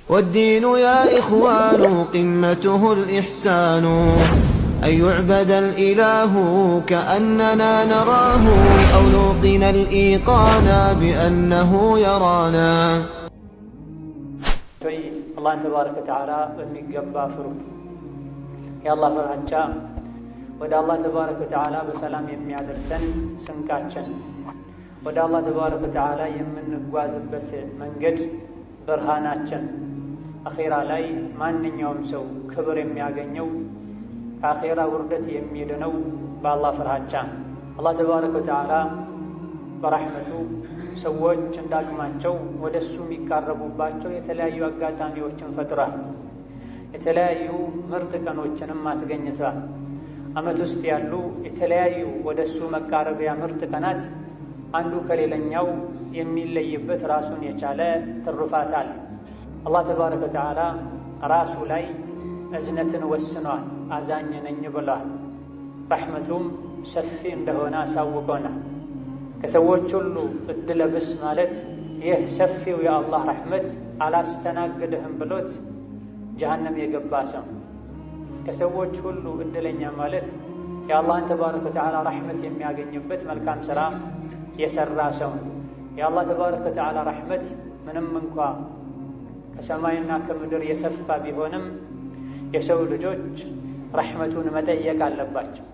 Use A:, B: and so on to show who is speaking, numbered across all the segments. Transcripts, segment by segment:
A: والدين يا إخوان قمته الإحسان أن يعبد الإله كأننا نراه أو نوقن الإيقان بأنه يرانا.
B: الله تبارك وتعالى بميقبا فروت يا الله فرحجا ودا الله تبارك وتعالى بسلام يميادرسن سنكاچن ودا الله تبارك وتعالى የምንጓዝበት መንገድ ብርሃናችን አኺራ ላይ ማንኛውም ሰው ክብር የሚያገኘው ከአኺራ ውርደት የሚድነው በአላህ ፍርሃቻ። አላህ ተባረከ ወተዓላ በረሕመቱ ሰዎች እንዳቅማቸው ወደሱ የሚቃረቡባቸው የተለያዩ አጋጣሚዎችን ፈጥሯል። የተለያዩ ምርጥ ቀኖችንም አስገኝቷል። ዓመት ውስጥ ያሉ የተለያዩ ወደሱ መቃረቢያ ምርጥ ቀናት አንዱ ከሌላኛው የሚለይበት ራሱን የቻለ ትሩፋት አለ። አላህ ተባረከ ወተዓላ ራሱ ላይ እዝነትን ወስኗል። አዛኝ ነኝ ብሏል። ረሕመቱም ሰፊ እንደሆነ አሳውቆናል። ከሰዎች ሁሉ እድለ ቢስ ማለት ይህ ሰፊው የአላህ ረሕመት አላስተናግድህም ብሎት ጀሃነም የገባ ሰው። ከሰዎች ሁሉ እድለኛ ማለት የአላህን ተባረከ ወተዓላ ረሕመት የሚያገኝበት መልካም ሥራ የሰራ ሰው። የአላህ ተባረከ ወተዓላ ረሕመት ምንም እንኳ ከሰማይና ከምድር የሰፋ ቢሆንም የሰው ልጆች ረሕመቱን መጠየቅ አለባቸው፣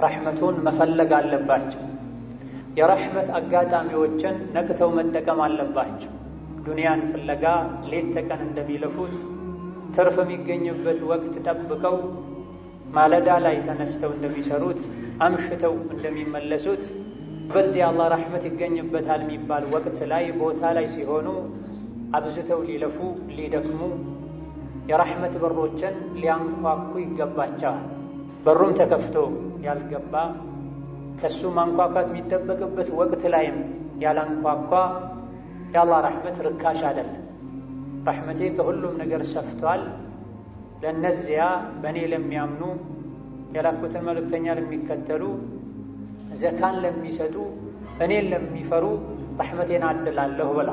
B: ረሕመቱን መፈለግ አለባቸው። የረሕመት አጋጣሚዎችን ነቅተው መጠቀም አለባቸው። ዱንያን ፍለጋ ሌት ተቀን እንደሚለፉት ትርፍ የሚገኝበት ወቅት ጠብቀው ማለዳ ላይ ተነስተው እንደሚሰሩት አምሽተው እንደሚመለሱት በልጥ የአላህ ረሕመት ይገኝበታል የሚባል ወቅት ላይ ቦታ ላይ ሲሆኑ አብዝተው ሊለፉ ሊደክሙ የረሕመት በሮችን ሊያንኳኩ ይገባቸዋል። በሩም ተከፍቶ ያልገባ ከሱ ማንኳኳት የሚጠበቅበት ወቅት ላይም ያላንኳኳ የአላህ ረሕመት ርካሽ አይደለም። ረሕመቴ ከሁሉም ነገር ሰፍቷል፣ ለእነዚያ በእኔ ለሚያምኑ የላኩትን መልእክተኛ ለሚከተሉ ዘካን ለሚሰጡ እኔን ለሚፈሩ ረሕመቴን አድላለሁ ብላ።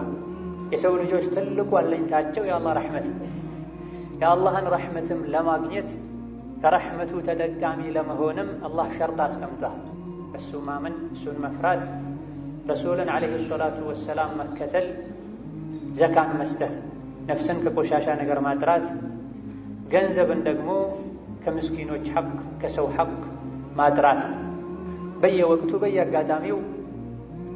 B: የሰው ልጆች ትልቁ አለኝታቸው የአላህ ረሕመት። የአላህን ረሕመትም ለማግኘት ከረሕመቱ ተጠቃሚ ለመሆንም አላህ ሸርጥ አስቀምጧል። እሱ ማመን፣ እሱን መፍራት፣ ረሱልን ዓለይሂ ሰላቱ ወሰላም መከተል፣ ዘካን መስጠት፣ ነፍስን ከቆሻሻ ነገር ማጥራት፣ ገንዘብን ደግሞ ከምስኪኖች ሐቅ ከሰው ሐቅ ማጥራት። በየወቅቱ በየአጋጣሚው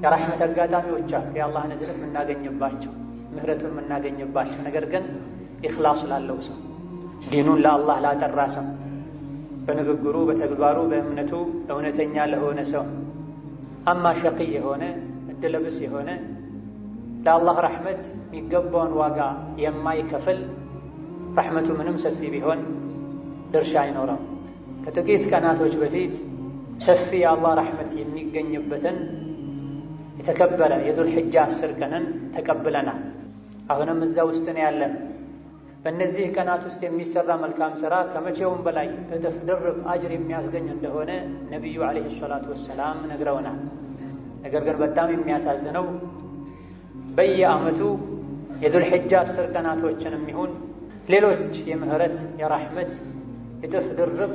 B: የረሕመት አጋጣሚዎች አሉ፣ የአላህን እዝነት የምናገኝባቸው፣ ምህረቱን የምናገኝባቸው። ነገር ግን ኢኽላስ ላለው ሰው፣ ዲኑን ለአላህ ላጠራ ሰው፣ በንግግሩ በተግባሩ በእምነቱ እውነተኛ ለሆነ ሰው። አማ ሸቂይ የሆነ እድለ ቢስ የሆነ ለአላህ ረሕመት የሚገባውን ዋጋ የማይከፍል ረሕመቱ ምንም ሰፊ ቢሆን ድርሻ አይኖረም። ከጥቂት ቀናቶች በፊት ሰፊ የአላህ ረሕመት የሚገኝበትን የተከበረ የዙል ሒጃ 10 ቀንን ተቀብለናል። አሁንም እዛ ውስጥ ነው ያለን። በእነዚህ ቀናት ውስጥ የሚሰራ መልካም ሥራ ከመቼውም በላይ እጥፍ ድርብ አጅር የሚያስገኝ እንደሆነ ነቢዩ ዓለይሂ ሰላቱ ወሰላም ነግረውናል። ነገር ግን በጣም የሚያሳዝነው በየዓመቱ የዙል ሒጃ 10 ቀናቶችንም ይሁን ሌሎች የምህረት የረሕመት እጥፍ ድርብ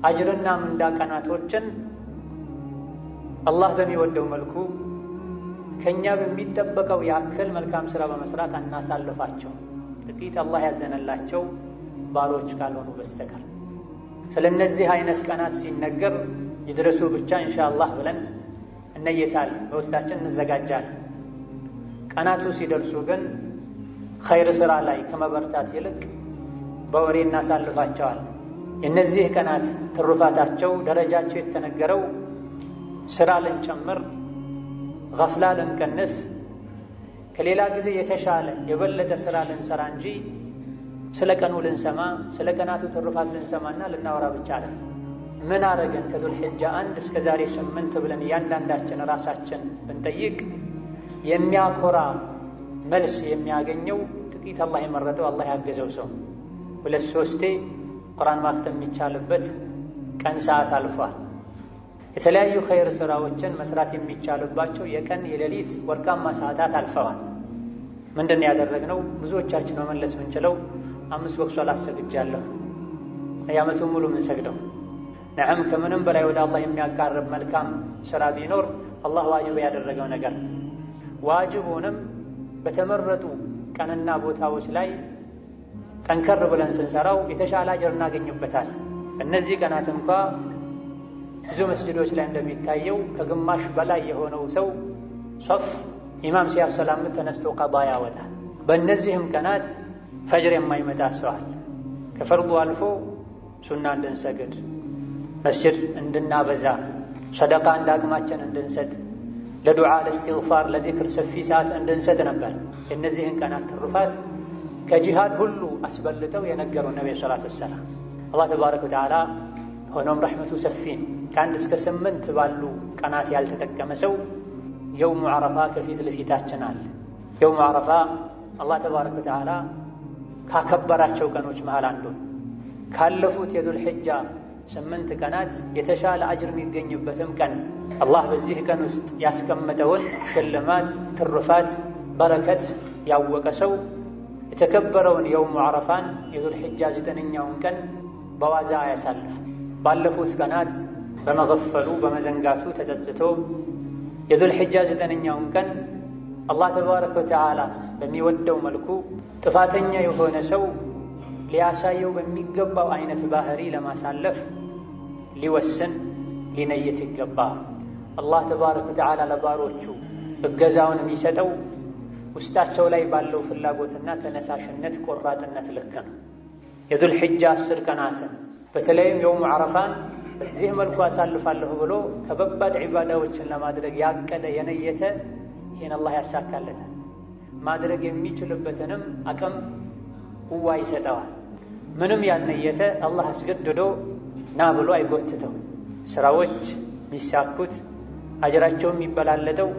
B: አጅርና ምንዳ ቀናቶችን አላህ በሚወደው መልኩ ከእኛ በሚጠበቀው ያክል መልካም ሥራ በመስራት አናሳልፋቸው፣ ጥቂት አላህ ያዘነላቸው ባሮች ካልሆኑ በስተቀር። ስለ እነዚህ አይነት ቀናት ሲነገር ይድረሱ ብቻ ኢንሻአላህ ብለን እነየታለን፣ በውስጣችን እንዘጋጃለን። ቀናቱ ሲደርሱ ግን ኸይር ሥራ ላይ ከመበርታት ይልቅ በወሬ እናሳልፋቸዋለን። የእነዚህ ቀናት ትሩፋታቸው ደረጃቸው የተነገረው ሥራ ልንጨምር፣ ገፍላ ልንቀንስ፣ ከሌላ ጊዜ የተሻለ የበለጠ ሥራ ልንሰራ እንጂ ስለ ቀኑ ልንሰማ ስለ ቀናቱ ትሩፋት ልንሰማና ልናወራ ብቻ አለ። ምን አረገን ከዙል ሒጃ 1 እስከ ዛሬ 8 ብለን እያንዳንዳችን ራሳችን ብንጠይቅ የሚያኮራ መልስ የሚያገኘው ጥቂት አላህ የመረጠው አላህ ያገዘው ሰው 2-3 ቁርአን ማፍተም የሚቻልበት ቀን ሰዓት አልፏል። የተለያዩ ኸይር ሥራዎችን መስራት የሚቻልባቸው የቀን የሌሊት ወርቃማ ሰዓታት አልፈዋል። ምንድነው ያደረግነው? ብዙዎቻችን መመለስ ምንችለው 5 ወቅት ሶላት ሰግጃለሁ አያመቱን ሙሉ ምን ሰግደው። ነዓም ከምንም በላይ ወደ አላህ የሚያቃርብ መልካም ስራ ቢኖር አላህ ዋጅብ ያደረገው ነገር ዋጅቡንም በተመረጡ ቀንና ቦታዎች ላይ ጠንከር ብለን ስንሰራው የተሻለ አጅር እናገኝበታል። እነዚህ ቀናት እንኳ ብዙ መስጂዶች ላይ እንደሚታየው ከግማሽ በላይ የሆነው ሰው ሶፍ ኢማም ሲያሰላምት ተነስቶ ቀዳ ያወጣል። በእነዚህም ቀናት ፈጅር የማይመጣ ሰው አለ። ከፈርዱ አልፎ ሱና እንድንሰግድ፣ መስጂድ እንድናበዛ፣ ሰደቃ እንዳቅማችን እንድንሰጥ፣ ለዱዓ ለእስትግፋር ለዚክር ሰፊ ሰዓት እንድንሰጥ ነበር። የእነዚህን ቀናት ትሩፋት ከጂሃድ ሁሉ አስበልጠው የነገሩ ነብዩ ሰለላሁ ዐለይሂ ወሰለም አላህ ተባረከ ወተዓላ ሆኖም ረሕመቱ ሰፊን ከ1 እስከ 8 ባሉ ቀናት ያልተጠቀመ ሰው የውሙ ዓረፋ ከፊት ለፊታችን አለ። የውሙ ዓረፋ አላህ ተባረከ ወተዓላ ካከበራቸው ቀኖች መሃል አንዱ ካለፉት የዙል ሒጃ 8 ቀናት የተሻለ አጅር የሚገኝበትም ቀን አላህ በዚህ ቀን ውስጥ ያስቀመጠውን ሽልማት፣ ትሩፋት፣ በረከት ያወቀ ሰው የተከበረውን የውሙ ዓረፋን የዙል ሒጃ 9ኛውን ቀን በዋዛ አያሳልፍ። ባለፉት ቀናት በመገፈሉ በመዘንጋቱ ተጸጽቶ የዙል ሒጃ 9ኛውን ቀን አላህ ተባረከ ወተዓላ በሚወደው መልኩ ጥፋተኛ የሆነ ሰው ሊያሳየው በሚገባው አይነት ባህሪ ለማሳለፍ ሊወስን ሊነየት ይገባል። አላህ ተባረከ ወተዓላ ለባሮቹ እገዛውን የሚሰጠው ውስጣቸው ላይ ባለው ፍላጎትና ተነሳሽነት ቆራጥነት ልክ ነው። የዙል ሒጃ 10 ቀናትን በተለይም የውሙ ዓረፋን በዚህ መልኩ አሳልፋለሁ ብሎ ከበባድ ዒባዳዎችን ለማድረግ ያቀደ የነየተ ይህን አላህ ያሳካለታል። ማድረግ የሚችልበትንም አቅም ቁዋ ይሰጠዋል። ምንም ያልነየተ አላህ አስገድዶ ና ብሎ አይጎትተው። ስራዎች የሚሳኩት አጅራቸው የሚበላለጠው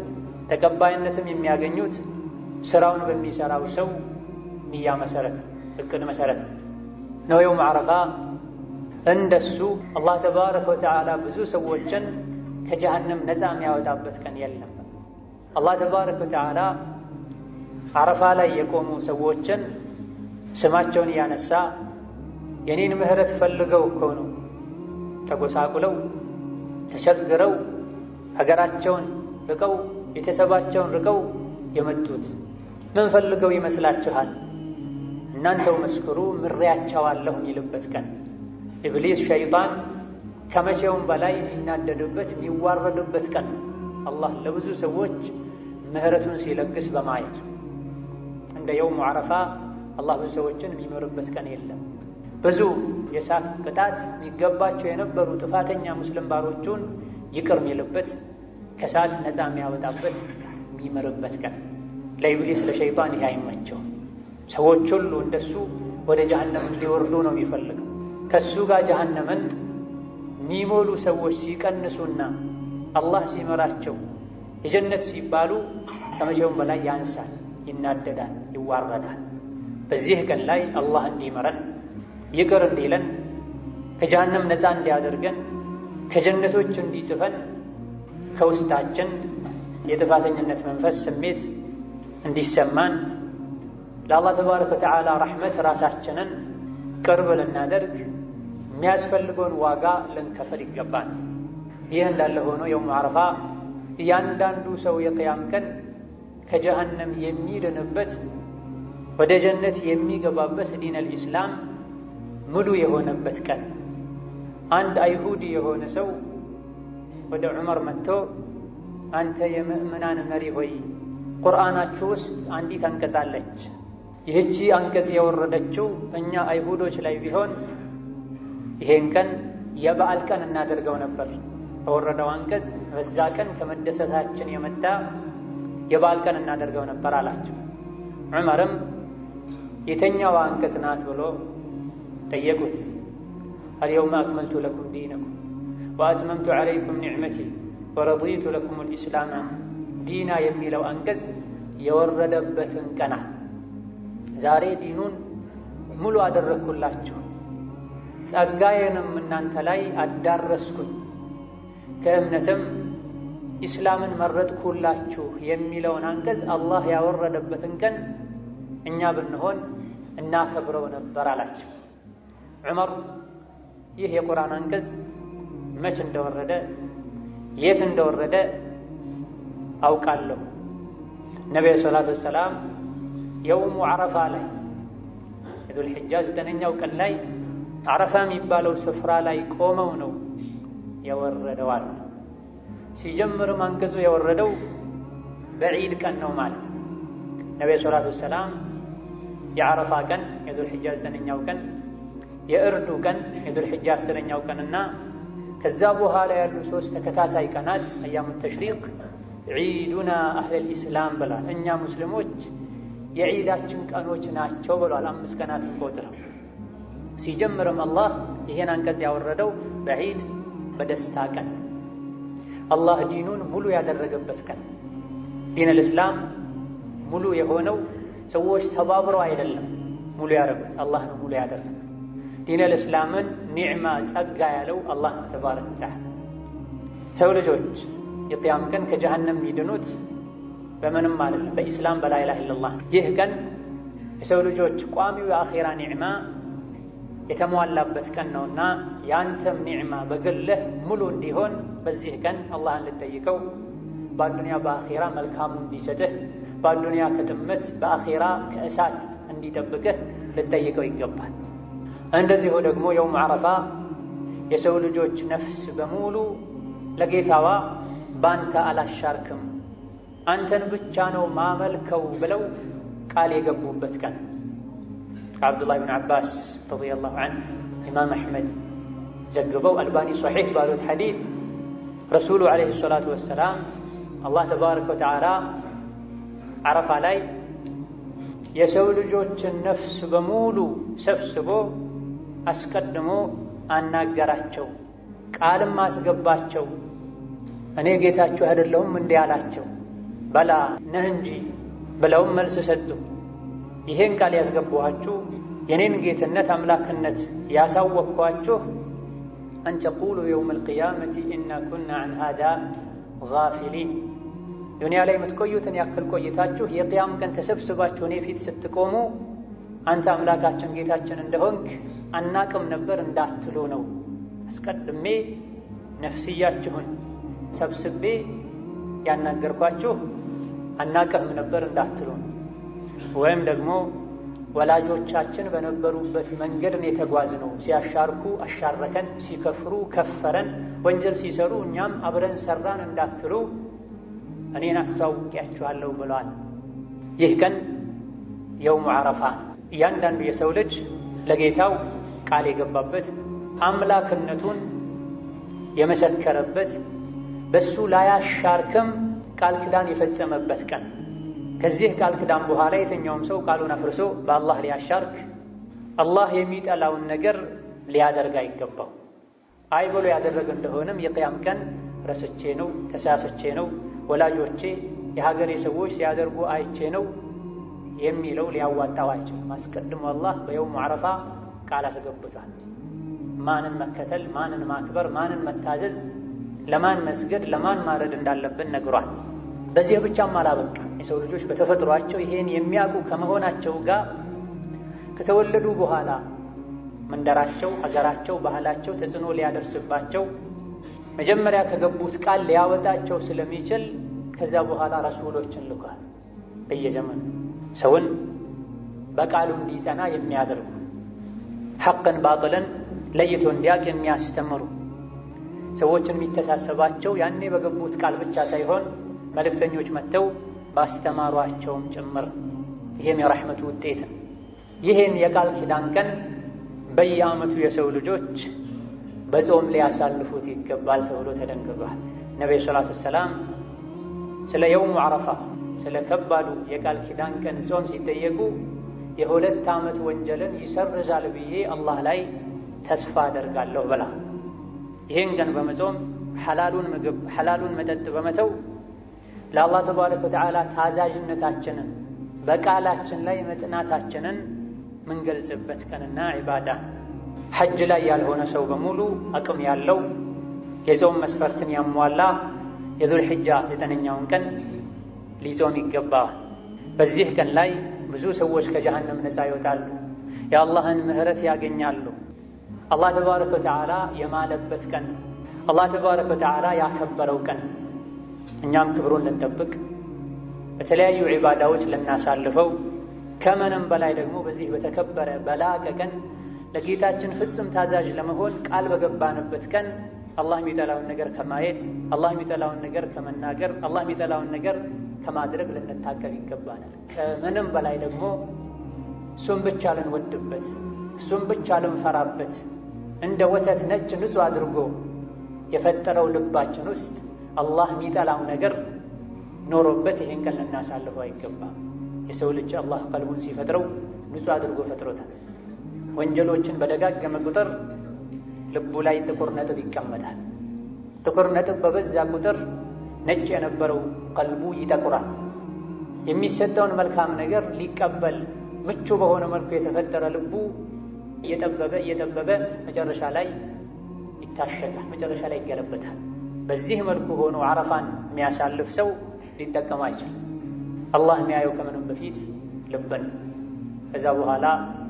B: ተቀባይነትም የሚያገኙት ስራውን በሚሰራው ሰው ንያ መሰረት እቅድ መሰረት ነው። የውም ዓረፋ እንደሱ አላህ ተባረከ ወተዓላ ብዙ ሰዎችን ከጀሃነም ነፃ የሚያወጣበት ቀን የለም። አላህ ተባረከ ወተዓላ ዓረፋ ላይ የቆሙ ሰዎችን ስማቸውን እያነሳ የኔን ምህረት ፈልገው እኮ ነው ተጎሳቁለው ተቸግረው ሀገራቸውን ርቀው ቤተሰባቸውን ርቀው የመጡት ምን ፈልገው ይመስላችኋል? እናንተው መስክሩ ምሬያቸዋለሁ የሚልበት ቀን፣ ኢብሊስ ሸይጣን ከመቼውም በላይ የሚናደድበት የሚዋረድበት ቀን አላህ ለብዙ ሰዎች ምህረቱን ሲለግስ በማየት እንደ የውሙ ዓረፋ አላህ ብዙ ሰዎችን የሚምርበት ቀን የለም። ብዙ የእሳት ቅጣት የሚገባቸው የነበሩ ጥፋተኛ ሙስሊም ባሮቹን ይቅር የሚልበት ከእሳት ነፃ የሚያወጣበት የሚምርበት ቀን። ለኢብሊስ ለሸይጣን ይህ አይመቸው። ሰዎች ሁሉ እንደሱ ወደ ጀሃነም እንዲወርዱ ነው የሚፈልገው። ከሱ ጋር ጀሃነምን የሚሞሉ ሰዎች ሲቀንሱና አላህ ሲመራቸው የጀነት ሲባሉ ከመቼውም በላይ ያንሳል፣ ይናደዳል፣ ይዋረዳል። በዚህ ቀን ላይ አላህ እንዲመረን ይቅር እንዲለን ከጀሃነም ነፃ እንዲያደርገን ከጀነቶች እንዲጽፈን ከውስጣችን የጥፋተኝነት መንፈስ ስሜት እንዲሰማን ለአላህ ተባረከ ወተዓላ ረሕመት ራሳችንን ቅርብ ልናደርግ የሚያስፈልገውን ዋጋ ልንከፍል ይገባል። ይህ እንዳለ ሆኖ የውሙ ዓረፋ እያንዳንዱ ሰው የቅያም ቀን ከጀሃነም የሚድንበት ወደ ጀነት የሚገባበት ዲን አልኢስላም ሙሉ የሆነበት ቀን። አንድ አይሁዲ የሆነ ሰው ወደ ዑመር መጥቶ አንተ የምእምናን መሪ ሆይ ቁርአናችሁ ውስጥ አንዲት አንቀጽ አለች። ይህቺ አንቀጽ የወረደችው እኛ አይሁዶች ላይ ቢሆን ይሄን ቀን የበዓል ቀን እናደርገው ነበር። በወረደው አንቀጽ በዛ ቀን ከመደሰታችን የመጣ የበዓል ቀን እናደርገው ነበር አላቸው። ዑመርም የተኛዋ አንቀጽ ናት ብሎ ጠየቁት። አልየውመ አክመልቱ ለኩም ዲነኩም ወአትመምቱ ዐለይኩም ኒዕመቲ ወረዲቱ ለኩም ልኢስላም ዲና የሚለው አንቀጽ የወረደበትን ቀና ዛሬ ዲኑን ሙሉ አደረግኩላችሁ፣ ጸጋዬንም እናንተ ላይ አዳረስኩኝ፣ ከእምነትም ኢስላምን መረጥኩላችሁ የሚለውን አንቀጽ አላህ ያወረደበትን ቀን እኛ ብንሆን እናከብረው ነበር አላቸው። ዑመር ይህ የቁርአን አንቀጽ መች እንደወረደ የት እንደወረደ አውቃለሁ። ነቢዩ ሰለላሁ ዐለይሂ ወሰለም የውሙ ዓረፋ ላይ የዙል ሒጃ 9ኛው ቀን ላይ ዓረፋ የሚባለው ስፍራ ላይ ቆመው ነው የወረደው አሉት። ሲጀምርም አንቀጹ የወረደው በዒድ ቀን ነው ማለት ነው። ነቢዩ ሰለላሁ ዐለይሂ ወሰለም የዓረፋ ቀን የዙል ሒጃ 9ኛው ቀን፣ የእርዱ ቀን የዙል ሒጃ 10ኛው ቀንና ከዛ በኋላ ያሉ 3 ተከታታይ ቀናት አያሙ ተሽሪቅ ዒዱና አህለል ኢስላም ብሏል። እኛ ሙስሊሞች የዒዳችን ቀኖች ናቸው ብሏል። 5 ቀናትን ቆጥረው ሲጀምርም አላህ ይሄን አንቀጽ ያወረደው በዒድ በደስታ ቀን አላህ ዲኑን ሙሉ ያደረገበት ቀን። ዲነል ኢስላም ሙሉ የሆነው ሰዎች ተባብረው አይደለም ሙሉ ያደረጉት፣ አላህ ነው ሙሉ ያደረገው። ዲነል ኢስላምን ኒዕማ ጸጋ ያለው አላህ ተባረከ ወተዓላ። ሰው ልጆች የቂያም ቀን ከጀሃነም የሚድኑት በምንም አይደለም በኢስላም በላ ኢላሃ ኢለላህ። ይህ ቀን የሰው ልጆች ቋሚው የአኺራ ኒዕማ የተሟላበት ቀን ነውና ያንተም ኒዕማ በግልህ ሙሉ እንዲሆን በዚህ ቀን አላህን ልጠይቀው፣ በአዱንያ በአኺራ መልካሙ እንዲሰጥህ፣ በአዱንያ ከጥመት በአኺራ ከእሳት እንዲጠብቅህ ልጠይቀው ይገባል። እንደዚሁ ደግሞ የውም ዓረፋ የሰው ልጆች ነፍስ በሙሉ ለጌታዋ ባንተ አላሻርክም አንተን ብቻ ነው ማመልከው ብለው ቃል የገቡበት ቀን። ከዓብዱላህ ብን ዓባስ ረዲየላሁ ዐንሁ ኢማም አሕመድ ዘግበው አልባኒ ሶሒሕ ባሉት ሐዲስ ረሱሉ ዓለይሂ ሰላቱ ወሰላም አላህ ተባረከ ወተዓላ ዓረፋ ላይ የሰው ልጆችን ነፍስ በሙሉ ሰብስቦ አስቀድሞ አናገራቸው፣ ቃልም አስገባቸው። እኔ ጌታችሁ አይደለሁም እንዲህ አላቸው። በላ ነህ እንጂ ብለውም መልስ ሰጡ። ይሄን ቃል ያስገባኋችሁ የኔን ጌትነት አምላክነት ያሳወቅኳችሁ አን ተቁሉ የውመል ቂያመቲ ኢና ኩና ዐን ሃዛ ጋፊሊን። ዱንያ ላይ የምትቆዩትን ያክል ቆይታችሁ የቂያም ቀን ተሰብስባችሁ እኔ ፊት ስትቆሙ አንተ አምላካችን ጌታችን እንደሆንክ አናቅም ነበር እንዳትሉ ነው። አስቀድሜ ነፍስያችሁን ሰብስቤ ያናገርኳችሁ አናቅም ነበር እንዳትሉ ነው። ወይም ደግሞ ወላጆቻችን በነበሩበት መንገድን የተጓዝነው፣ ሲያሻርኩ አሻረከን፣ ሲከፍሩ ከፈረን፣ ወንጀል ሲሰሩ እኛም አብረን ሰራን እንዳትሉ እኔን አስተዋውቂያችኋለሁ ብሏል። ይህ ቀን የውሙ ዓረፋ እያንዳንዱ የሰው ልጅ ለጌታው ቃል የገባበት አምላክነቱን የመሰከረበት በሱ ላያሻርክም ቃል ኪዳን የፈጸመበት ቀን። ከዚህ ቃል ኪዳን በኋላ የትኛውም ሰው ቃሉን አፍርሶ በአላህ ሊያሻርክ አላህ የሚጠላውን ነገር ሊያደርግ አይገባው። አይ ብሎ ያደረገ እንደሆነም የቂያም ቀን ረስቼ ነው፣ ተሳስቼ ነው፣ ወላጆቼ የሀገሬ ሰዎች ሲያደርጉ አይቼ ነው የሚለው ሊያዋጣው አይችልም። አስቀድሞ አላህ በየውሙ ዓረፋ ቃል አስገብቷል። ማንን መከተል፣ ማንን ማክበር፣ ማንን መታዘዝ፣ ለማን መስገድ፣ ለማን ማረድ እንዳለብን ነግሯል። በዚህ ብቻም አላበቃ። የሰው ልጆች በተፈጥሯቸው ይሄን የሚያውቁ ከመሆናቸው ጋር ከተወለዱ በኋላ መንደራቸው፣ ሀገራቸው፣ ባህላቸው ተጽዕኖ ሊያደርስባቸው መጀመሪያ ከገቡት ቃል ሊያወጣቸው ስለሚችል ከዛ በኋላ ረሱሎችን ልኳል። በየዘመኑ ሰውን በቃሉ እንዲጸና የሚያደርጉ ሐቅን ባጥልን ለይቶ እንዲያውቅ የሚያስተምሩ ሰዎችን የሚተሳሰባቸው ያኔ በገቡት ቃል ብቻ ሳይሆን መልእክተኞች መጥተው ባስተማሯቸውም ጭምር። ይሄም የረሕመቱ ውጤት። ይህን የቃል ኪዳን ቀን በየዓመቱ የሰው ልጆች በጾም ሊያሳልፉት ይገባል ተብሎ ተደንግጓል። ነቢዩ ሰላቱ ወሰላም ስለ የውሙ ዓረፋ ስለ ከባዱ የቃል ኪዳን ቀን ጾም ሲጠየቁ የ2 ዓመት ወንጀልን ይሰርዛል ብዬ አላህ ላይ ተስፋ አደርጋለሁ ብላ ይህን ቀን በመጾም ሐላሉን ምግብ ሐላሉን መጠጥ በመተው ለአላህ ተባረከ ወተዓላ ታዛዥነታችንን በቃላችን ላይ መጽናታችንን ምንገልጽበት ቀንና ዒባዳ። ሐጅ ላይ ያልሆነ ሰው በሙሉ አቅም ያለው የጾም መስፈርትን ያሟላ የዙል ሒጃ 9ኛውን ቀን ሊጾም ይገባዋል። በዚህ ቀን ላይ ብዙ ሰዎች ከጀሃነም ነፃ ይወጣሉ፣ የአላህን ምህረት ያገኛሉ። አላህ ተባረከ ወተዓላ የማለበት ቀን፣ አላህ ተባረከ ወተዓላ ያከበረው ቀን። እኛም ክብሩን ልንጠብቅ በተለያዩ ዒባዳዎች ልናሳልፈው፣ ከምንም በላይ ደግሞ በዚህ በተከበረ በላቀ ቀን ለጌታችን ፍጹም ታዛዥ ለመሆን ቃል በገባንበት ቀን አላህ የሚጠላውን ነገር ከማየት፣ አላህ የሚጠላውን ነገር ከመናገር፣ አላህ የሚጠላውን ነገር ከማድረግ ልንታቀብ ይገባናል። ከምንም በላይ ደግሞ እሱም ብቻ ልንወድበት፣ እሱም ብቻ ልንፈራበት እንደ ወተት ነጭ ንጹሕ አድርጎ የፈጠረው ልባችን ውስጥ አላህ የሚጠላው ነገር ኖሮበት ይሄን ቀን ልናሳልፈው አይገባም። የሰው ልጅ አላህ ቀልቡን ሲፈጥረው ንጹሕ አድርጎ ፈጥሮታል። ወንጀሎችን በደጋገመ ቁጥር ልቡ ላይ ጥቁር ነጥብ ይቀመጣል። ጥቁር ነጥብ በበዛ ቁጥር ነጭ የነበረው ቀልቡ ይጠቁራል። የሚሰጠውን መልካም ነገር ሊቀበል ምቹ በሆነ መልኩ የተፈጠረ ልቡ እየጠበበ መጨረሻ ላይ ይታሸጋል፣ መጨረሻ ላይ ይገለበታል። በዚህ መልኩ ሆኖ አረፋን የሚያሳልፍ ሰው ሊጠቀም አይችልም። አላህ የሚያየው ከምንም በፊት ልብን፣ ከዛ በኋላ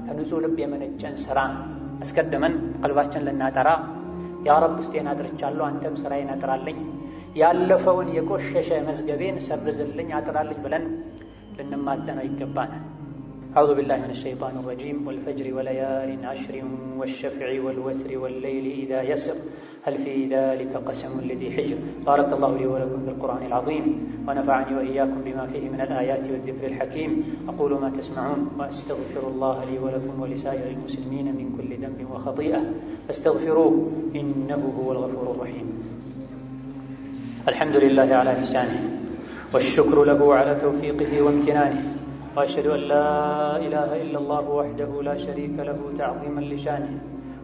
B: ከንጹሕ ልብ የመነጨን ሥራ አስቀድመን ቀልባችን ልናጠራ ያ ረብ ውስጤን አጥርቻለሁ፣ አንተም ሥራዬን አጥራልኝ፣ ያለፈውን የቆሸሸ መዝገቤን ሰርዝልኝ፣ አጥራልኝ ብለን ልንማጸነው ይገባናል። አዑዙ ቢላሂ ሚነ ሸይጣኒ ረጂም ወልፈጅሪ ወለያሊን ዐሽሪን ወሸፍዒ ወልወትሪ ወለይሊ ኢዛ የስር هل في ذلك قسم لذي حجر بارك الله لي ولكم في القرآن العظيم ونفعني وإياكم بما فيه من الآيات والذكر الحكيم أقول ما تسمعون وأستغفر الله لي ولكم ولسائر المسلمين من كل ذنب وخطيئة فاستغفروه إنه هو الغفور الرحيم. الحمد لله على إحسانه والشكر له على توفيقه وامتنانه وأشهد أن لا إله إلا الله وحده لا شريك له تعظيما لشانه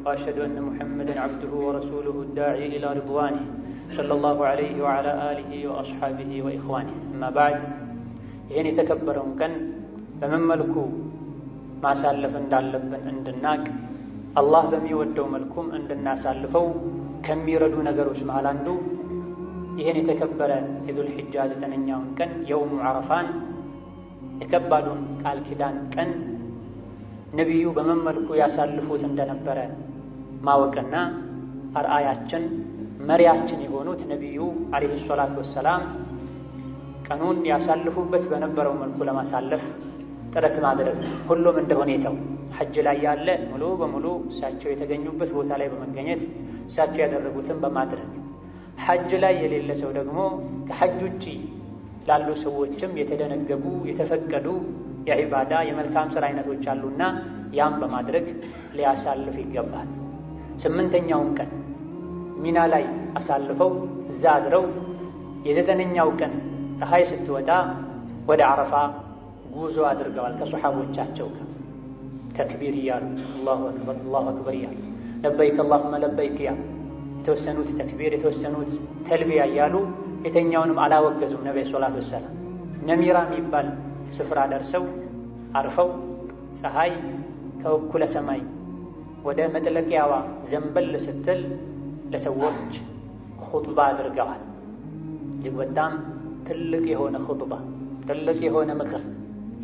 B: وأشهد أن محمدًا عبده ورسوله الداعي إلى رضوانه صلى الله عليه وعلى آله وأصحابه وإخوانه أما بعد ይህን የተከበረውን ቀን በምን መልኩ ማሳለፍ እንዳለብን እንድናቅ አላህ በሚወደው መልኩም እንድናሳልፈው ከሚረዱ ነገሮች መሃል አንዱ ይህን የተከበረ የዙል ሒጃ 9ኛውን ቀን የውሙ ዓረፋን የከባዱን ቃል ኪዳን ቀን ነቢዩ በምን መልኩ ያሳልፉት እንደነበረ ማወቅና አርአያችን መሪያችን የሆኑት ነቢዩ ዓለይሂ ሰላቱ ወሰላም ቀኑን ያሳልፉበት በነበረው መልኩ ለማሳለፍ ጥረት ማድረግ፣ ሁሉም እንደ ሁኔታው ሐጅ ላይ ያለ ሙሉ በሙሉ እሳቸው የተገኙበት ቦታ ላይ በመገኘት እሳቸው ያደረጉትን በማድረግ፣ ሐጅ ላይ የሌለ ሰው ደግሞ ከሐጅ ውጪ ላሉ ሰዎችም የተደነገጉ የተፈቀዱ የዒባዳ የመልካም ሥራ አይነቶች አሉና ያም በማድረግ ሊያሳልፍ ይገባል። 8ኛውን ቀን ሚና ላይ አሳልፈው እዛ አድረው የ9ኛው ቀን ፀሐይ ስትወጣ ወደ ዓረፋ ጉዞ አድርገዋል። ከሱሐቦቻቸው ጋር ተክቢር እያሉ አላሁ አክበር አላሁ አክበር እያሉ ለበይክ አላሁመ ለበይክ እያሉ የተወሰኑት ተክቢር የተወሰኑት ተልቢያ እያሉ የተኛውንም አላወገዙም። ነቢዩ ሰላቱ ወሰላም ነሚራ የሚባል ስፍራ ደርሰው አርፈው ፀሐይ ከእኩለ ሰማይ ወደ መጥለቂያዋ ዘንበል ስትል ለሰዎች ኹጥባ አድርገዋል። እጅግ በጣም ትልቅ የሆነ ኹጥባ፣ ትልቅ የሆነ ምክር፣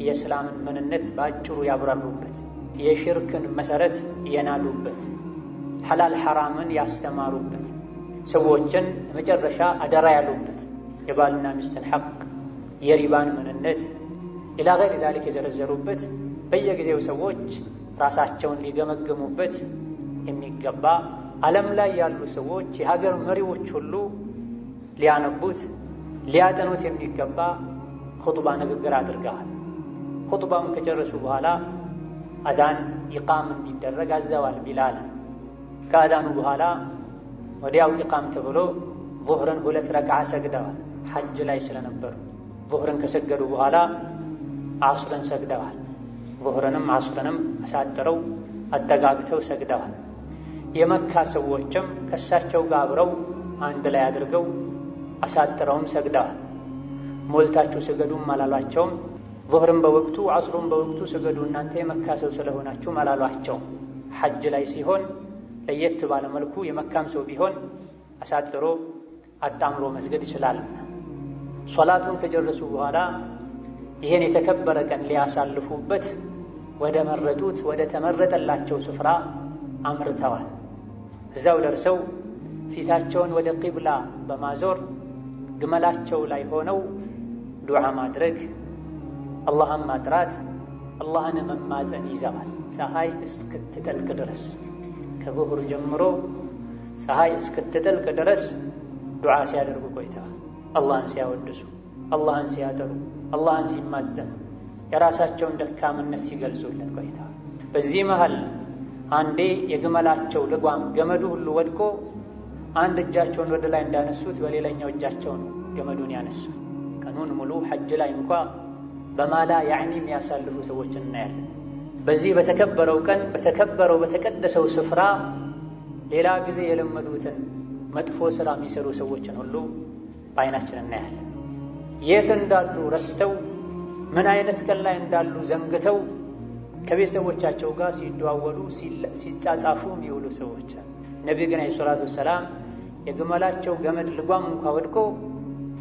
B: የእስላምን ምንነት በአጭሩ ያብራሩበት፣ የሽርክን መሰረት የናዱበት፣ ሐላል ሐራምን ያስተማሩበት፣ ሰዎችን መጨረሻ አደራ ያሉበት፣ የባልና ሚስትን ሐቅ፣ የሪባን ምንነት ኢላ ገይሪ ዛሊክ የዘረዘሩበት፣ በየጊዜው ሰዎች ራሳቸውን ሊገመገሙበት የሚገባ ዓለም ላይ ያሉ ሰዎች የሀገር መሪዎች ሁሉ ሊያነቡት ሊያጠኑት የሚገባ ኹጥባ ንግግር አድርገዋል። ኹጥባውን ከጨረሱ በኋላ አዳን ኢቃም እንዲደረግ አዘዋል ቢላል። ከአዳኑ በኋላ ወዲያው ኢቃም ተብሎ ዙህርን 2 ረክዓ ሰግደዋል። ሐጅ ላይ ስለነበሩ ዙህርን ከሰገዱ በኋላ ዓስርን ሰግደዋል። ዙህርንም ዓስርንም አሳጥረው አጠጋግተው ሰግደዋል። የመካ ሰዎችም ከእሳቸው ጋር አብረው አንድ ላይ አድርገው አሳጥረውም ሰግደዋል። ሞልታችሁ ስገዱም አላሏቸውም። ዙህርን በወቅቱ ዓስሩን በወቅቱ ስገዱ እናንተ የመካ ሰው ስለሆናችሁ አላሏቸውም። ሐጅ ላይ ሲሆን ለየት ባለ መልኩ የመካም ሰው ቢሆን አሳጥሮ አጣምሮ መስገድ ይችላል። ሶላቱን ከጨረሱ በኋላ ይህን የተከበረ ቀን ሊያሳልፉበት ወደ መረጡት ወደ ተመረጠላቸው ስፍራ አምርተዋል። እዛው ደርሰው ፊታቸውን ወደ ቂብላ በማዞር ግመላቸው ላይ ሆነው ዱዓ ማድረግ፣ አላህን ማጥራት፣ አላህን መማፀን ይዘዋል። ፀሐይ እስክትጠልቅ ድረስ ከዙሁር ጀምሮ ፀሐይ እስክትጠልቅ ድረስ ዱዓ ሲያደርጉ ቆይተዋል። አላህን ሲያወድሱ፣ አላህን ሲያጠሩ፣ አላህን ሲማፀኑ፣ የራሳቸውን ደካምነት ሲገልጹለት ቆይተዋል። በዚህ መሃል አንዴ የግመላቸው ልጓም ገመዱ ሁሉ ወድቆ አንድ እጃቸውን ወደ ላይ እንዳነሱት በሌላኛው እጃቸው ነው ገመዱን ያነሱት። ቀኑን ሙሉ ሐጅ ላይ እንኳ በማላ ያዕኒ የሚያሳልፉ ሰዎችን እናያለን። በዚህ በተከበረው ቀን በተከበረው በተቀደሰው ስፍራ ሌላ ጊዜ የለመዱትን መጥፎ ሥራ የሚሰሩ ሰዎችን ሁሉ በዓይናችን እናያለን። የት እንዳሉ ረስተው ምን አይነት ቀን ላይ እንዳሉ ዘንግተው ከቤተሰቦቻቸው ጋር ሲደዋወሉ ሲጻጻፉ የሚውሉ ሰዎች። ነቢዩ ግን ዐለይሂ ሰላቱ ወሰላም የግመላቸው ገመድ ልጓም እንኳ ወድቆ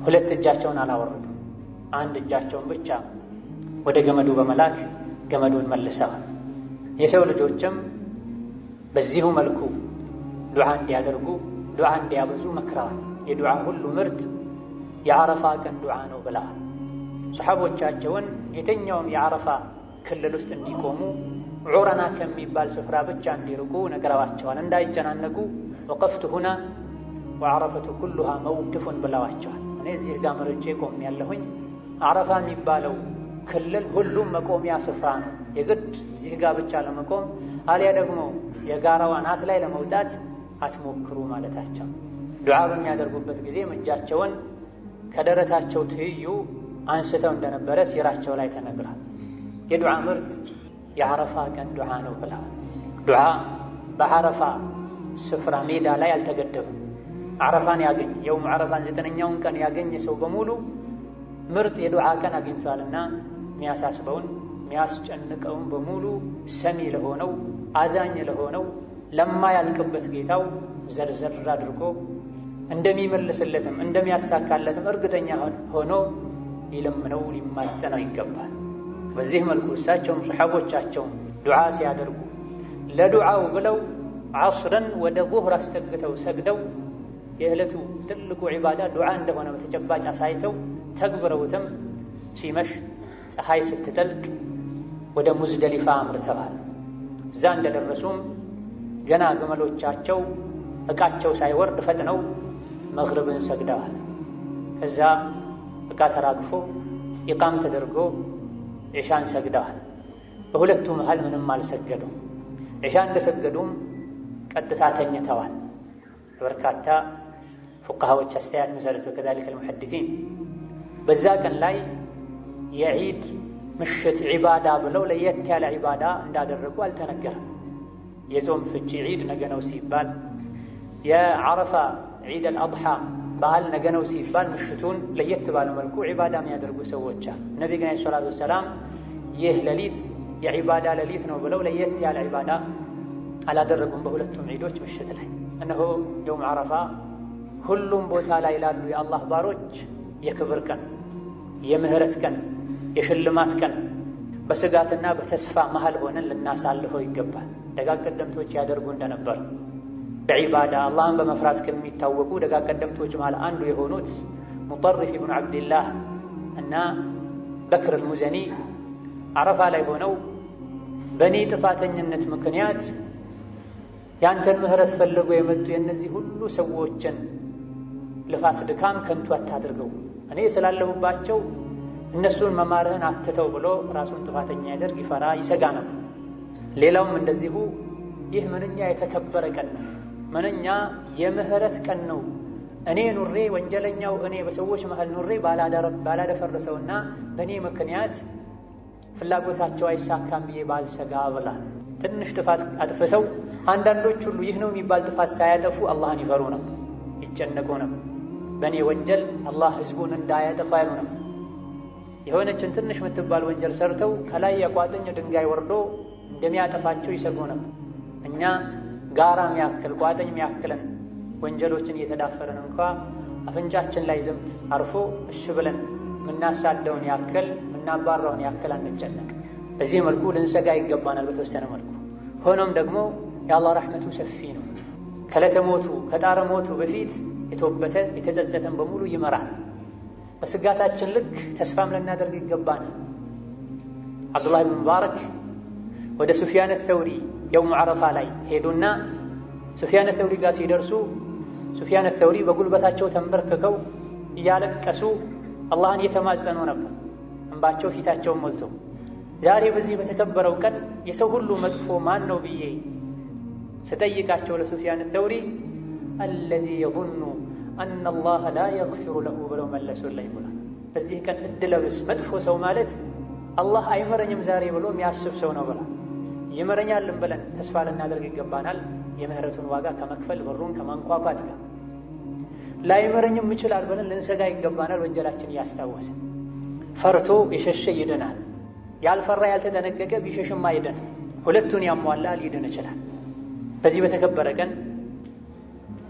B: ሁለት እጃቸውን አላወረዱ፣ አንድ እጃቸውን ብቻ ወደ ገመዱ በመላክ ገመዱን መልሰዋል። የሰው ልጆችም በዚሁ መልኩ ዱዓ እንዲያደርጉ ዱዓ እንዲያበዙ መክረዋል። የዱዓ ሁሉ ምርጥ የዓረፋ ቀን ዱዓ ነው ብለዋል። ሰሓቦቻቸውን የትኛውም የዓረፋ ክልል ውስጥ እንዲቆሙ ዑረና ከሚባል ስፍራ ብቻ እንዲርቁ ነግረዋቸዋል። እንዳይጨናነቁ ወቀፍቱ ሁና ወዓረፈቱ ኩሉሃ መውቅፉን ብለዋቸዋል። እኔ እዚህ ጋር መርጬ ቆም ያለሁኝ ዓረፋ የሚባለው ክልል ሁሉም መቆሚያ ስፍራ ነው። የግድ እዚህ ጋር ብቻ ለመቆም አሊያ ደግሞ የጋራው አናት ላይ ለመውጣት አትሞክሩ ማለታቸው። ዱዓ በሚያደርጉበት ጊዜ እጃቸውን ከደረታቸው ትይዩ አንስተው እንደነበረ ሲራቸው ላይ ተነግሯል። የዱዓ ምርጥ የዓረፋ ቀን ዱዓ ነው ብለዋል። ዱዓ በዓረፋ ስፍራ ሜዳ ላይ አልተገደበም። ዓረፋን ያገኝ የውም ዓረፋን 9ኛውን ቀን ያገኘ ሰው በሙሉ ምርጥ የዱዓ ቀን አግኝቷልና የሚያሳስበውን የሚያስጨንቀውን በሙሉ ሰሚ ለሆነው አዛኝ ለሆነው ለማያልቅበት ጌታው ዘርዘር አድርጎ እንደሚመልስለትም እንደሚያሳካለትም እርግጠኛ ሆኖ ሊለምነው ሊማጸነው ይገባል። በዚህ መልኩ እሳቸውም ሰሓቦቻቸውም ዱዓ ሲያደርጉ ለዱዓው ብለው ዐስርን ወደ ዙህር አስጠግተው ሰግደው የዕለቱ ትልቁ ዒባዳ ዱዓ እንደሆነ በተጨባጭ አሳይተው ተግብረውትም ሲመሽ ፀሐይ ስትጠልቅ ወደ ሙዝደሊፋ አምርተዋል። እዛ እንደደረሱም ገና ግመሎቻቸው ዕቃቸው ሳይወርድ ፈጥነው መግሪብን ሰግደዋል። ከዛ ዕቃ ተራግፎ ኢቃም ተደርጎ ዒሻን ሰግደዋል። በሁለቱ መሃል ምንም አልሰገዱም። ዒሻ እንደሰገዱም ቀጥታ ተኝተዋል። በርካታ ፉቃሃዎች አስተያየት መሰረት ወከዛሊከ አልሙሐዲሲን በዛ ቀን ላይ የዒድ ምሽት ዒባዳ ብለው ለየት ያለ ዒባዳ እንዳደረጉ አልተነገረም። የጾም ፍቺ ዒድ ነገ ነው ሲባል፣ የዓረፋ ዒድ አልአድሓ በዓል ነገ ነው ሲባል ምሽቱን ለየት ባለ መልኩ ዒባዳ የሚያደርጉ ሰዎች አሉ። ነቢዩ ግን ዐለይሂ ሰላቱ ወሰላም ይህ ሌሊት የዒባዳ ሌሊት ነው ብለው ለየት ያለ ዒባዳ አላደረጉም። በሁለቱም ዒዶች ምሽት ላይ እነሆ የውም ዓረፋ ሁሉም ቦታ ላይ ላሉ የአላህ ባሮች የክብር ቀን፣ የምህረት ቀን፣ የሽልማት ቀን በስጋትና በተስፋ መሃል ሆነን ልናሳልፈው ይገባል። ደጋግ ቀደምቶች ያደርጉ እንደነበር በዒባዳ አላህን በመፍራት ከሚታወቁ ደጋግ ቀደምቶች መሃል አንዱ የሆኑት ሙጠሪፍ ብኑ ዓብድላህ እና በክር አልሙዘኒ ዓረፋ ላይ ሆነው በእኔ ጥፋተኝነት ምክንያት ያንተን ምህረት ፈልገው የመጡ የእነዚህ ሁሉ ሰዎችን ልፋት ድካም ከንቱ አታድርገው፣ እኔ ስላለሁባቸው እነሱን መማርህን አትተው ብሎ ራሱን ጥፋተኛ ያደርግ ይፈራ ይሰጋ ነበር። ሌላውም እንደዚሁ ይህ ምንኛ የተከበረ ቀን ነው፣ ምንኛ የምህረት ቀን ነው፣ እኔ ኑሬ ወንጀለኛው እኔ በሰዎች መሃል ኑሬ ባላደፈረሰውና በእኔ ምክንያት ፍላጎታቸው አይሳካም ብዬ ባልሰጋ ብላ ትንሽ ጥፋት አጥፍተው አንዳንዶች ሁሉ ይህ ነው የሚባል ጥፋት ሳያጠፉ አላህን ይፈሩ ነበር፣ ይጨነቁ ነበር። በእኔ ወንጀል አላህ ህዝቡን እንዳያጠፋ ይሉ ነበር። የሆነችን ትንሽ የምትባል ወንጀል ሰርተው ከላይ የቋጥኝ ድንጋይ ወርዶ እንደሚያጠፋቸው ይሰጉ ነበር። እኛ ጋራ የሚያክል ቋጥኝ የሚያክልን ወንጀሎችን እየተዳፈርን እንኳ አፍንጫችን ላይ ዝም አርፎ እሺ ብለን ምናሳደውን ያክል የምናባራውን ያክል አንጨነቅ። በዚህ መልኩ ልንሰጋ ይገባናል በተወሰነ መልኩ። ሆኖም ደግሞ የአላህ ረሕመቱ ሰፊ ነው። ከለተሞቱ ከጣረ ሞቱ በፊት የተወበተ የተጸጸተን በሙሉ ይመራል። በስጋታችን ልክ ተስፋም ልናደርግ ይገባናል። አብዱላህ ብን ሙባረክ ወደ ሱፊያን ተውሪ የውም ዓረፋ ላይ ሄዱና ሱፊያን ተውሪ ጋር ሲደርሱ ሱፊያን ተውሪ በጉልበታቸው ተንበርክከው እያለቀሱ አላህን እየተማጸኑ ነበር፣ እንባቸው ፊታቸውን ሞልቶ። ዛሬ በዚህ በተከበረው ቀን የሰው ሁሉ መጥፎ ማን ነው ብዬ ስጠይቃቸው ለሱፊያን ተውሪ አለዚ የظኑ አነ አላህ ላ የግፊሩ ለሁ ብለው መለሱልኝ ብሏል። በዚህ ቀን እድለብስ መጥፎ ሰው ማለት አላህ አይመረኝም ዛሬ ብሎ የሚያስብ ሰው ነው ብሏል። ይመረኛልን ብለን ተስፋ ልናደርግ ይገባናል። የምህረቱን ዋጋ ከመክፈል በሩን ከማንኳኳት ጋር ላይመረኝም ይችላል ብለን ልንሰጋ ይገባናል። ወንጀላችን እያስታወሰ ፈርቶ የሸሸ ይድናል፣ ያልፈራ ያልተጠነቀቀ ቢሸሽማ ይድን። ሁለቱን ያሟላ ሊድን ይችላል። በዚህ በተከበረ ቀን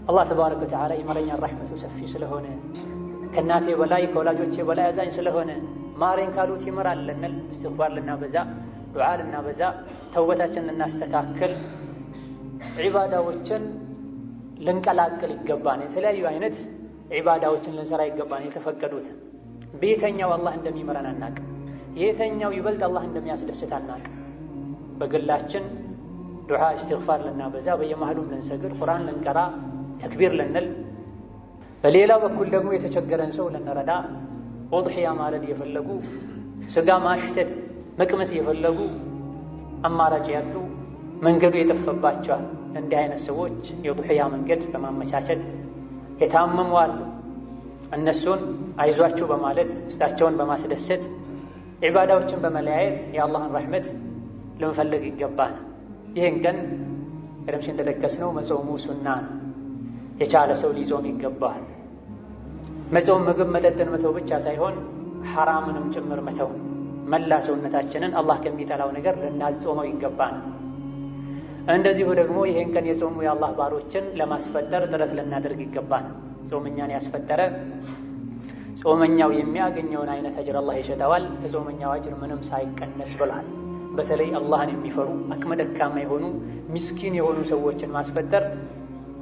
B: አላህ ተባረከ ወተዓላ ይመረኛል፣ ረሕመቱ ሰፊ ስለሆነ ከእናቴ በላይ ከወላጆቼ በላይ አዛኝ ስለሆነ ማረኝ ካሉት ይምራል ልንል እስትግፋር ልናበዛ፣ ዱዓ ልናበዛ፣ ተውበታችንን ልናስተካክል፣ ዒባዳዎችን ልንቀላቅል ይገባን። የተለያዩ አይነት ዒባዳዎችን ልንሰራ ይገባን። የተፈቀዱትን በየተኛው አላህ እንደሚመረን አናቅ፣ የተኛው ይበልጥ አላህ እንደሚያስደስት አናቅ። በግላችን ዱዓ እስትግፋር ልናበዛ፣ በየመሃሉም ልንሰግድ፣ ቁርአን ልንቀራ፣ ተክቢር ልንል፣ በሌላ በኩል ደግሞ የተቸገረን ሰው ልንረዳ፣ ኡድሕያ ማረድ የፈለጉ ስጋ ማሽተት መቅመስ የፈለጉ አማራጭ ያሉ መንገዱ የጠፈባቸዋል። እንዲህ አይነት ሰዎች የኡድሕያ መንገድ በማመቻቸት የታመሙ አሉ። እነሱን አይዟችሁ በማለት ውስጣቸውን በማስደሰት ዒባዳዎችን በመለያየት የአላህን ረሕመት ልንፈልግ ይገባል። ይህን ቀን ቀደም ሲል እንደጠቀስነው መጾሙ ሱና ነው። የቻለ ሰው ሊጾም ይገባል። መጾም ምግብ መጠጥን መተው ብቻ ሳይሆን ሐራምንም ጭምር መተው፣ መላ ሰውነታችንን አላህ ከሚጠላው ነገር ልናጾመው ይገባል። እንደዚሁ ደግሞ ይህን ቀን የጾሙ የአላህ ባሮችን ለማስፈጠር ጥረት ልናደርግ ይገባል። ጾመኛን ያስፈጠረ ጾመኛው የሚያገኘውን አይነት አጅር አላህ ይሰጠዋል፣ ከጾመኛው አጅር ምንም ሳይቀነስ ብሏል። በተለይ አላህን የሚፈሩ አቅመ ደካማ የሆኑ ምስኪን የሆኑ ሰዎችን ማስፈጠር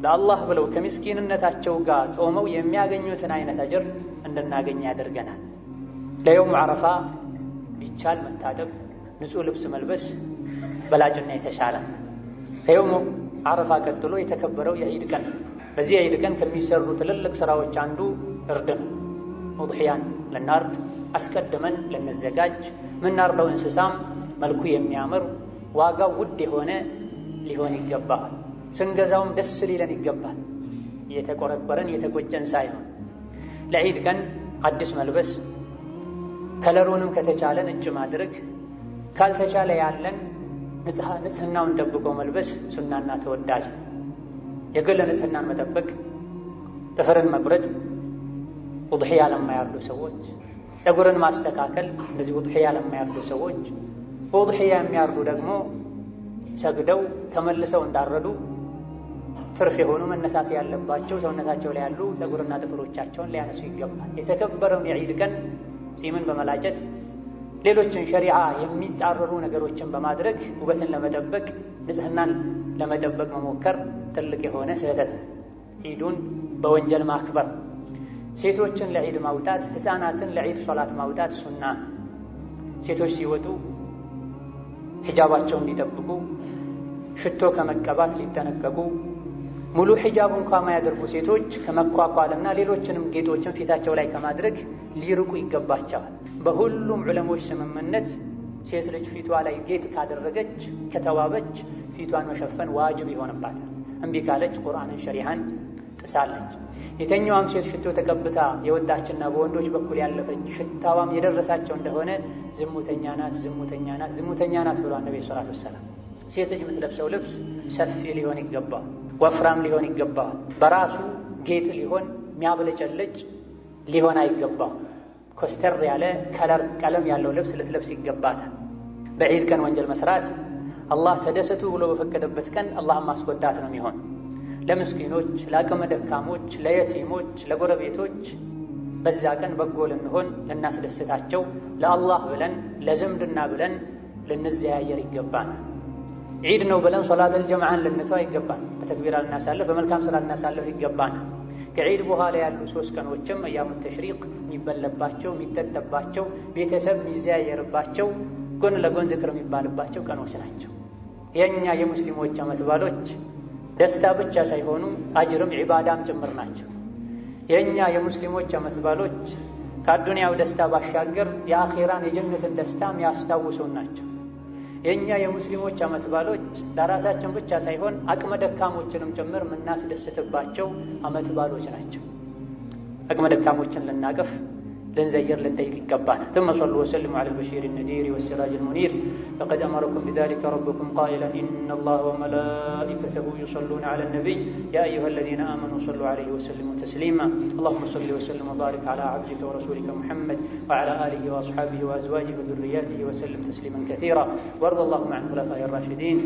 B: ለአላህ ብለው ከምስኪንነታቸው ጋር ጾመው የሚያገኙትን አይነት አጅር እንድናገኝ ያደርገናል። ለየውም ዓረፋ ቢቻል መታጠብ፣ ንጹሕ ልብስ መልበስ በላጭና የተሻለ። ከየውም ዓረፋ ቀጥሎ የተከበረው የዒድ ቀን። በዚህ የዒድ ቀን ከሚሰሩ ትልልቅ ስራዎች አንዱ እርድ ነው። ኡድሕያን ልናርድ አስቀድመን ልንዘጋጅ፣ ምናርደው እንስሳም መልኩ የሚያምር ዋጋው ውድ የሆነ ሊሆን ይገባል። ስንገዛውም ደስ ሊለን ይገባል። የተቆረቆረን የተቆጨን ሳይሆን ለዒድ ቀን አዲስ መልበስ፣ ከለሩንም ከተቻለ ነጭ ማድረግ፣ ካልተቻለ ያለን ንጽህናውን ጠብቆ መልበስ ሱናና ተወዳጅ። የግል ንጽህናን መጠበቅ፣ ጥፍርን መቁረጥ ኡድሕያ ለማያርዱ ሰዎች፣ ፀጉርን ማስተካከል እንደዚህ ኡድሕያ ለማያርዱ ሰዎች፣ ኡድሕያ የሚያርዱ ደግሞ ሰግደው ተመልሰው እንዳረዱ ትርፍ የሆኑ መነሳት ያለባቸው ሰውነታቸው ላይ ያሉ ፀጉርና ጥፍሮቻቸውን ሊያነሱ ይገባል። የተከበረውን የዒድ ቀን ጺምን በመላጨት ሌሎችን ሸሪዓ የሚጻረሩ ነገሮችን በማድረግ ውበትን ለመጠበቅ ንጽህናን ለመጠበቅ መሞከር ትልቅ የሆነ ስህተት ነው። ዒዱን በወንጀል ማክበር፣ ሴቶችን ለዒድ ማውጣት፣ ሕፃናትን ለዒድ ሶላት ማውጣት ሱና። ሴቶች ሲወጡ ሒጃባቸውን ሊጠብቁ፣ ሽቶ ከመቀባት ሊጠነቀቁ፣ ሙሉ ሒጃብ እንኳ ማያደርጉ ሴቶች ከመኳኳልና ሌሎችንም ጌጦችን ፊታቸው ላይ ከማድረግ ሊርቁ ይገባቸዋል። በሁሉም ዑለሞች ስምምነት ሴት ልጅ ፊቷ ላይ ጌጥ ካደረገች ከተዋበች ፊቷን መሸፈን ዋጅብ ይሆንባታል። እምቢ ካለች ቁርአንን ሸሪዓን ጥሳለች። የተኛዋም ሴት ሽቶ ተቀብታ የወጣችና በወንዶች በኩል ያለፈች ሽታዋም የደረሳቸው እንደሆነ ዝሙተኛ ናት፣ ዝሙተኛ ናት፣ ዝሙተኛ ናት ብሏል ነብዩ ሰለላሁ ዐለይሂ ወሰለም። ሴት ልጅ የምትለብሰው ልብስ ሰፊ ሊሆን ይገባል፣ ወፍራም ሊሆን ይገባል። በራሱ ጌጥ ሊሆን የሚያብለጨልጭ ሊሆን አይገባም። ኮስተር ያለ ከለር ቀለም ያለው ልብስ ልትለብስ ይገባታል። በዒድ ቀን ወንጀል መስራት አላህ ተደሰቱ ብሎ በፈቀደበት ቀን አላህን ማስቆጣት ነው የሚሆን። ለምስኪኖች፣ ለአቅመ ደካሞች፣ ለየቲሞች፣ ለጎረቤቶች በዛ ቀን በጎ ልንሆን ልናስደስታቸው ለአላህ ብለን ለዝምድና ብለን ልንዘያየር ይገባናል። ዒድ ነው ብለን ሶላተል ጀምዓን ልንተው ይገባል። በተክቢራ ልናሳልፍ በመልካም ስራ ልናሳልፍ ይገባናል። ከዒድ በኋላ ያሉ 3 ቀኖችም አያሙ ተሽሪቅ የሚበለባቸው የሚጠጠባቸው ቤተሰብ የሚዘያየርባቸው ጎን ለጎን ዝክር የሚባልባቸው ቀኖች ናቸው። የእኛ የሙስሊሞች ዓመት በዓሎች ደስታ ብቻ ሳይሆኑ አጅርም ዒባዳም ጭምር ናቸው። የእኛ የሙስሊሞች ዓመት በዓሎች ከአዱንያው ደስታ ባሻገር የአኼራን የጀነትን ደስታም ያስታውሱን ናቸው። የእኛ የሙስሊሞች ዓመት በዓሎች ለራሳችን ብቻ ሳይሆን አቅመ ደካሞችንም ጭምር የምናስደስትባቸው ዓመት በዓሎች ናቸው። አቅመ ደካሞችን ልናቅፍ ልንዘይር ልንጠይቅ ይገባናል። ثم صلوا وسلموا على البشير النذير والسراج المنير لقد أمركم بذلك ربكم قائلا إن الله وملائكته يصلون على النبي يا أيها الذين آمنوا صلوا عليه وسلموا تسليما اللهم صل وسلم وبارك على عبدك ورسولك محمد وعلى آله وأصحابه وأزواجه وذرياته وسلم تسليما كثيرا وارض اللهم عن خلفائه الراشدين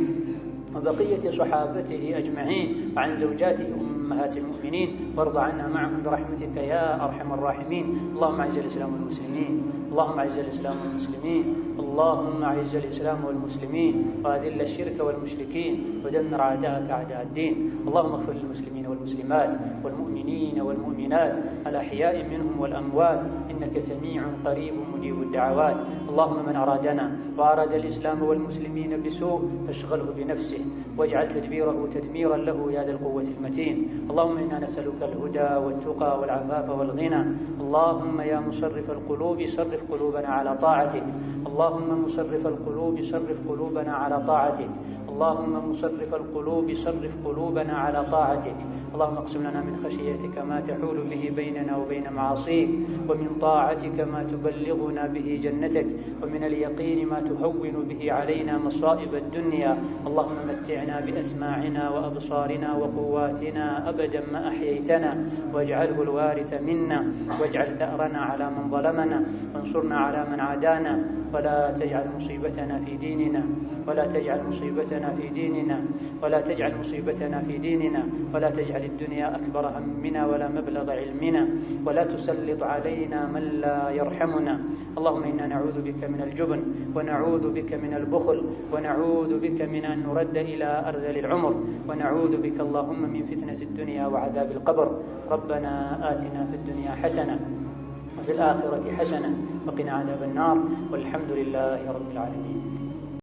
B: وبقية صحابته أجمعين وعن زوجاته أمهات المؤمنين وارض عنا معهم برحمتك يا أرحم الراحمين اللهم أعز الإسلام والمسلمين اللهم أعز الإسلام والمسلمين اللهم أعز الإسلام والمسلمين وأذل الشرك والمشركين ودمر أعداءك أعداء الدين اللهم اغفر للمسلمين والمسلمات والمؤمنين والمؤمنات الأحياء منهم والأموات إنك سميع قريب مجيب الدعوات اللهم من أرادنا وأراد الإسلام والمسلمين بسوء فاشغله بنفسه واجعل تدبيره تدميرا له يا ذا القوة المتين اللهم إنا نسألك الهدى والتقى والعفاف والغنى اللهم يا مصرف القلوب صرف قلوبنا على طاعتك اللهم مصرف القلوب صرف قلوبنا على طاعتك اللهم مصرف القلوب صرف قلوبنا على طاعتك اللهم اقسم لنا من خشيتك ما تحول به بيننا وبين معاصيك ومن طاعتك ما تبلغنا به جنتك ومن اليقين ما تهون به علينا مصائب الدنيا اللهم متعنا بأسماعنا وأبصارنا وقواتنا أبدا ما أحييتنا واجعله الوارث منا واجعل ثأرنا على من ظلمنا وانصرنا على من عادانا ولا تجعل مصيبتنا في ديننا ولا تجعل مصيبتنا في ديننا ولا تجعل مصيبتنا في ديننا ولا تجعل الدنيا أكبر همنا ولا مبلغ علمنا ولا تسلط علينا من لا يرحمنا اللهم إنا نعوذ بك من الجبن ونعوذ بك من البخل ونعوذ بك من أن نرد إلى أرذل العمر ونعوذ بك اللهم من فتنة الدنيا وعذاب القبر ربنا آتنا في الدنيا حسنة وفي الآخرة حسنة وقنا عذاب النار والحمد لله رب العالمين.